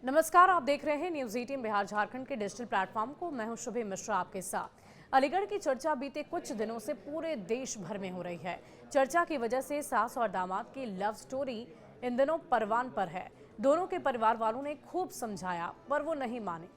नमस्कार, आप देख रहे हैं न्यूज 18 बिहार झारखंड के डिजिटल प्लेटफॉर्म को। मैं हूं शुभे मिश्रा आपके साथ। अलीगढ़ की चर्चा बीते कुछ दिनों से पूरे देश भर में हो रही है। चर्चा की वजह से सास और दामाद की लव स्टोरी इन दिनों परवान पर है। दोनों के परिवार वालों ने खूब समझाया पर वो नहीं माने।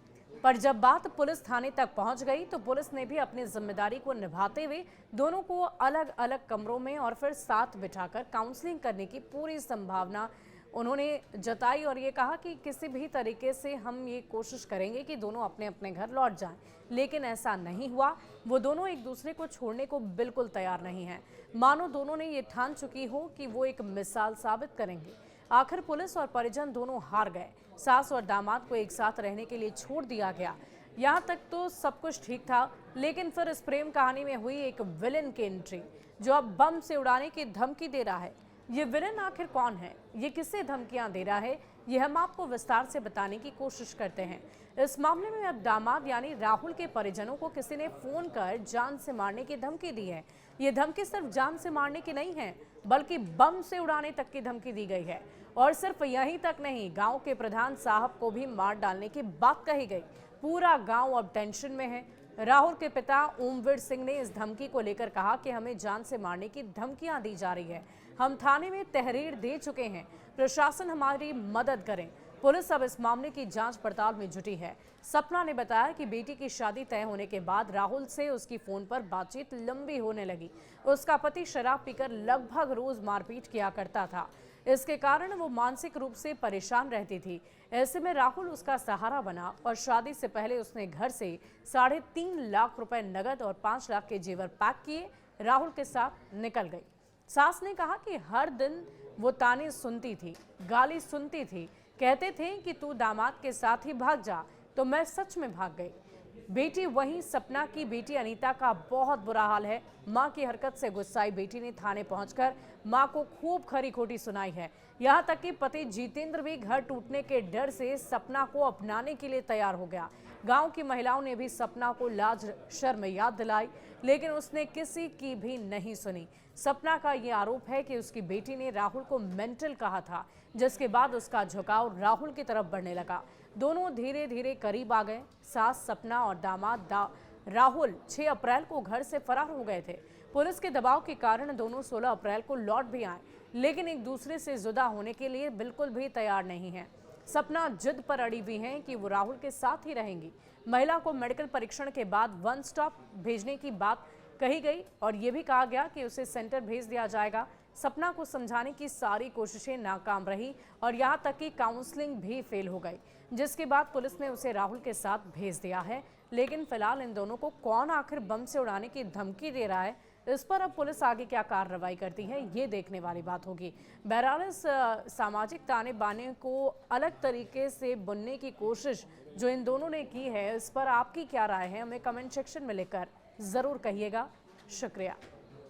पर जब बात पुलिस थाने तक पहुंच गई तो पुलिस ने भी अपनी जिम्मेदारी को निभाते हुए दोनों को अलग अलग कमरों में और फिर साथ बिठाकर काउंसलिंग करने की पूरी संभावना उन्होंने जताई और ये कहा कि किसी भी तरीके से हम ये कोशिश करेंगे कि दोनों अपने अपने घर लौट जाएं। लेकिन ऐसा नहीं हुआ। वो दोनों एक दूसरे को छोड़ने को बिल्कुल तैयार नहीं हैं। मानो दोनों ने ये ठान चुकी हो कि वो एक मिसाल साबित करेंगे। आखिर पुलिस और परिजन दोनों हार गए। सास और दामाद को एक साथ रहने के लिए छोड़ दिया गया। यहाँ तक तो सब कुछ ठीक था, लेकिन फिर इस प्रेम कहानी में हुई एक विलेन की एंट्री, जो अब बम से उड़ाने की धमकी दे रहा है। ये विलेन आखिर कौन है, ये किससे धमकियां दे रहा है, ये हम आपको विस्तार से बताने की कोशिश करते हैं। इस मामले में अब दामाद यानी राहुल के परिजनों को किसी ने फोन कर जान से मारने की धमकी दी है। ये धमकी सिर्फ जान से मारने की नहीं है, बल्कि बम से उड़ाने तक की धमकी दी गई है। और सिर्फ यहीं तक नहीं, गांव के प्रधान साहब को भी मार डालने की बात कही गई। पूरा गांव अब टेंशन में है। राहुल के पिता ओमवीर सिंह ने इस धमकी को लेकर कहा कि हमें जान से मारने की धमकियां दी जा रही है। हम थाने में तहरीर दे चुके हैं, प्रशासन हमारी मदद करें। पुलिस अब इस मामले की जांच पड़ताल में जुटी है। सपना ने बताया कि बेटी की शादी तय होने के बाद राहुल से उसकी फोन पर बातचीत लंबी होने लगी। उसका पति शराब पीकर लगभग रोज मारपीट किया करता था। इसके कारण वो मानसिक रूप से परेशान रहती थी। ऐसे में राहुल उसका सहारा बना और शादी से पहले उसने घर से 3.5 लाख रुपए नगद और 5 लाख के जेवर पैक किए राहुल के साथ निकल गई। सास ने कहा कि हर दिन वो ताने सुनती थी, गाली सुनती थी, कहते थे कि तू दामाद के साथ ही भाग जा। तो मैं सच में भाग गई। बेटी वहीं सपना की बेटी अनीता का बहुत बुरा हाल है। मां की हरकत से गुस्साई बेटी ने थाने पहुंचकर मां को खूब खरी खोटी सुनाई है। यहां तक कि पति जितेंद्र भी घर टूटने के डर से सपना को अपनाने के लिए तैयार हो गया। गांव की महिलाओं ने भी सपना को लाज शर्म याद दिलाई, लेकिन उसने किसी की भी नहीं सुनी। सपना का ये आरोप है कि उसकी बेटी ने राहुल को मेंटल कहा था, जिसके बाद उसका झुकाव राहुल की तरफ बढ़ने लगा। दोनों धीरे धीरे करीब आ गए। सास सपना और दामाद राहुल 6 अप्रैल को घर से फरार हो गए थे। पुलिस के दबाव के कारण दोनों 16 अप्रैल को लौट भी आए, लेकिन एक दूसरे से जुदा होने के लिए बिल्कुल भी तैयार नहीं है। सपना जिद पर अड़ी हुई है कि वो राहुल के साथ ही रहेंगी। महिला को मेडिकल परीक्षण के बाद वन स्टॉप भेजने की बात कही गई और ये भी कहा गया कि उसे सेंटर भेज दिया जाएगा। सपना को समझाने की सारी कोशिशें नाकाम रही और यहाँ तक कि काउंसलिंग भी फेल हो गई, जिसके बाद पुलिस ने उसे राहुल के साथ भेज दिया है। लेकिन फिलहाल इन दोनों को कौन आखिर बम से उड़ाने की धमकी दे रहा है, इस पर अब पुलिस आगे क्या कार्रवाई करती है, ये देखने वाली बात होगी। बहरहाल इस सामाजिक ताने बाने को अलग तरीके से बुनने की कोशिश जो इन दोनों ने की है, इस पर आपकी क्या राय है, हमें कमेंट सेक्शन में लिखकर जरूर कहिएगा। शुक्रिया।